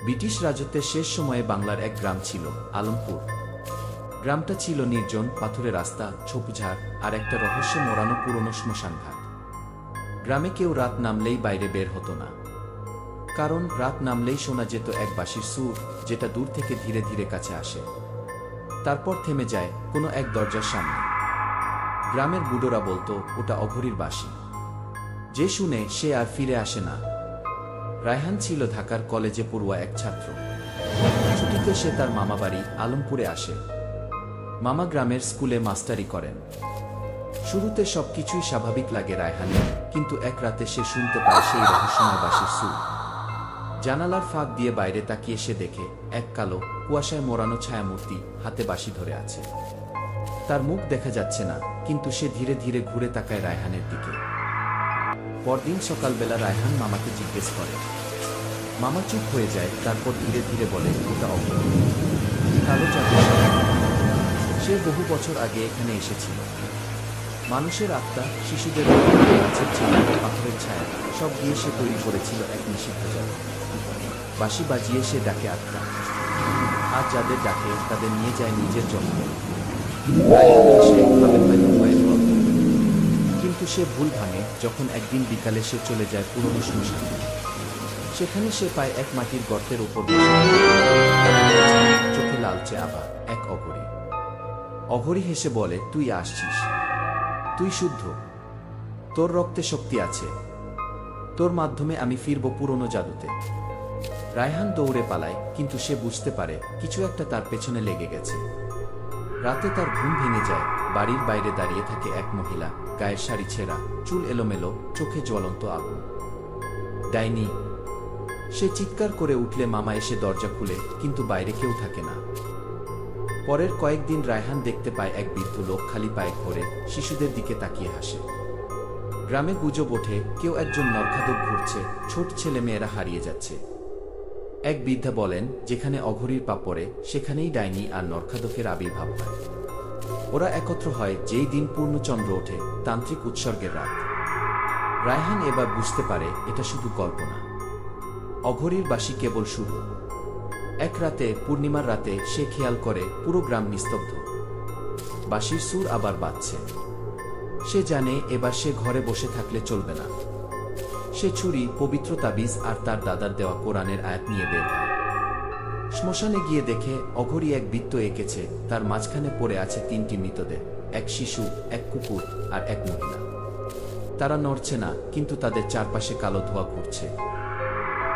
British রাজত্বের শেষ সময়ে বাংলার এক গ্রাম ছিল আলমপুর। গ্রামটা ছিল নির্জন, পাথুরে রাস্তা, ঝোপঝাড় আর একটা রহস্য মোড়ানো পুরনো শ্মশানঘাট। গ্রামে কেউ রাত নামলেই বাইরে বের হতো না, কারণ রাত নামলেই শোনা যেত এক বাঁশির সুর, যেটা দূর থেকে ধীরে ধীরে কাছে আসে, তারপর থেমে যায় কোনো এক দরজার সামনে। গ্রামের বুড়োরা বলতো ওটা অঘরীর বাঁশি, যে শুনে সে আর ফিরে আসে না। রায়হান ছিল ঢাকার কলেজে পড়ুয়া এক ছাত্র। ছুটিতে সে তার মামা বাড়ি আলমপুরে আসে। মামা গ্রামের স্কুলে মাস্টারি করেন। শুরুতে সবকিছুই স্বাভাবিক লাগে রায়হানের, কিন্তু এক রাতে সে শুনতে পায় সেই রহস্যময় বাঁশির সুর। জানালার ফাঁক দিয়ে বাইরে তাকিয়ে সে দেখে এক কালো, কুয়াশায় মোড়ানো ছায়ামূর্তি হাতে বাঁশি ধরে আছে। তার মুখ দেখা যাচ্ছে না, কিন্তু সে ধীরে ধীরে ঘুরে তাকায় রায়হানের দিকে। পরদিন সকালবেলা রায়হান মামাকে জিজ্ঞেস করে। মামা চুপ হয়ে যায়, তারপর ধীরে ধীরে বলে ওটা অঘরী, কালো জাদু। সে বহু বছর আগে এখানে এসেছিল। মানুষের আত্মা, শিশুদের গাছের ছায়া, পাথরের ছায়া সব দিয়ে সে তৈরি করেছিল এক নিষিদ্ধ জাদু। বাঁশি বাজিয়ে সে ডাকে আত্মা, আর যাদের ডাকে তাদের নিয়ে যায় নিজের জন্ম। কিন্তু সে ভুল ভাঙে যখন একদিন বিকালে সে চলে যায় পুরনো শ্মশানে। সেখানে সে পায় এক মাটির গর্তের উপর চোখে লালচে আভা, এক অঘরী। অঘরী হেসে বলে, তুই আসছিস, তুই শুদ্ধ, তোর রক্তে শক্তি আছে, তোর মাধ্যমে আমি ফিরব পুরনো জাদুতে। রায়হান দৌড়ে পালায়, কিন্তু সে বুঝতে পারে কিছু একটা তার পেছনে লেগে গেছে। রাতে তার ঘুম ভেঙে যায়। বাড়ির বাইরে দাঁড়িয়ে থাকে এক মহিলা, গায়ের শাড়ি ছেঁড়া, চুল এলোমেলো, চোখে জ্বলন্ত আগুন। ডাইনি! সে চিৎকার করে উঠলে মামা এসে দরজা খুলে, কিন্তু বাইরে কেউ থাকে না। পরের কয়েকদিন রায়হান দেখতে পায় এক বৃদ্ধ লোক খালি পায়ে ঘোরে, শিশুদের দিকে তাকিয়ে হাসে। গ্রামে গুজব ওঠে কেউ একজন নরখাদক ঘুরছে, ছোট ছেলে মেয়েরা হারিয়ে যাচ্ছে। এক বৃদ্ধা বলেন, যেখানে অঘরীর পা পড়ে সেখানেই ডাইনি আর নরখাদকের আবির্ভাব হয়। ওরা একত্র হয় যেই দিন পূর্ণচন্দ্র ওঠে, তান্ত্রিক উৎসর্গের রাত। রায়হান এবার বুঝতে পারে এটা শুধু গল্প না, অঘরীর বাঁশি কেবল শুরু। এক রাতে, পূর্ণিমার রাতে, সে খেয়াল করে পুরো গ্রাম নিস্তব্ধ। বাঁশির সুর আবার বাজছে। সে জানে এবার সে ঘরে বসে থাকলে চলবে না। সে ছুরি, পবিত্র তাবিজ আর তার দাদার দেওয়া কোরআনের আয়াত নিয়ে বের হয়। শ্মশানে গিয়ে দেখে অঘরী এক বৃত্ত এঁকেছে, তার মাঝখানে পড়ে আছে তিনটি মৃতদেহ, এক শিশু, এক কুকুর আর এক মহিলা। তারা নড়ছে না, কিন্তু তাদের চারপাশে কালো ধোঁয়া ঘুরছে।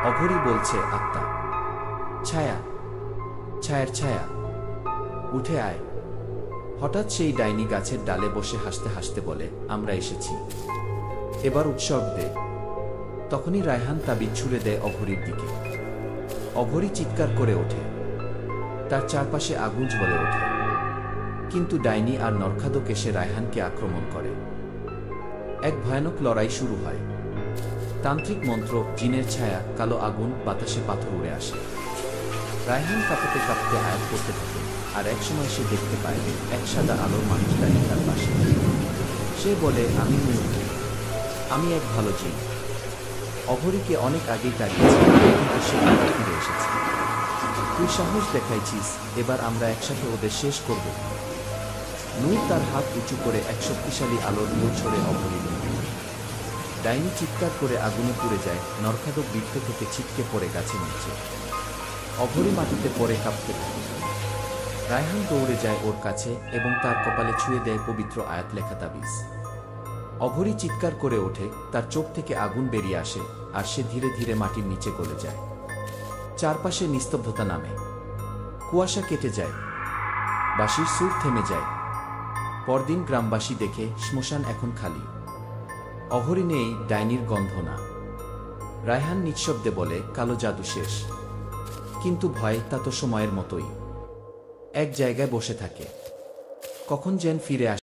অঘরী বলছে, আত্মা, ছায়া, ছায়ার ছায়া, উঠে আয়। হঠাৎ সেই ডাইনি গাছের ডালে বসে হাসতে হাসতে বলে, আমরা এসেছি, এবার উৎসর্গ দে। তখনই রায়হান তাবিজ ছুড়ে দেয় অঘরীর দিকে। অঘরী চিৎকার করে ওঠে, তার চারপাশে আগুন জ্বলে ওঠে। কিন্তু ডাইনি আর নরখাদক এসে রায়হানকে আক্রমণ করে। এক ভয়ানক লড়াই শুরু হয়। তান্ত্রিক মন্ত্র, জিনের ছায়া, কালো আগুন, বাতাসে পাথর উড়ে আসে। রায়হান কাঁপতে কাঁপতে আয়াত করতে থাকে, আর একসময় সে দেখতে পায় এক সাদা আলোর মানুষ দাঁড়িয়ে তার পাশে। সে বলে, আমি নূর, আমি এক ভালো জিন। অঘরীকে অনেক আগেই তাড়িয়েছি, কিন্তু সে আবার ফিরে এসেছে। তুই সাহস দেখাইছিস, এবার আমরা একসাথে ওদের শেষ করব। নূর তার হাত উঁচু করে এক শক্তিশালী আলোর নূর ছড়ে অঘরীর দিকে। ডাইনি চিৎকার করে আগুনে পুড়ে যায়, নরখাদক বৃত্ত থেকে ছিটকে পড়ে গাছে নিচে। অঘরী মাটিতে পড়ে কাঁপতে থাকে। রায়হান দৌড়ে যায় ওর কাছে এবং তার কপালে ছুঁয়ে দেয় পবিত্র আয়াত লেখা তাবিজ। অঘরী চিৎকার করে ওঠে, তার চোখ থেকে আগুন বেরিয়ে আসে, আর সে ধীরে ধীরে মাটির নিচে গলে যায়। চারপাশে নিস্তব্ধতা নামে, কুয়াশা কেটে যায়, বাঁশির সুর থেমে যায়। পরদিন গ্রামবাসী দেখে শ্মশান এখন খালি। অঘরী নেই, ডাইনির গন্ধ না। রায়হান নিঃশব্দে বলে, কালো জাদু শেষ। কিন্তু ভয়, তা তো সময়ের মতোই, এক জায়গায় বসে থাকে, কখন যেন ফিরে আসে।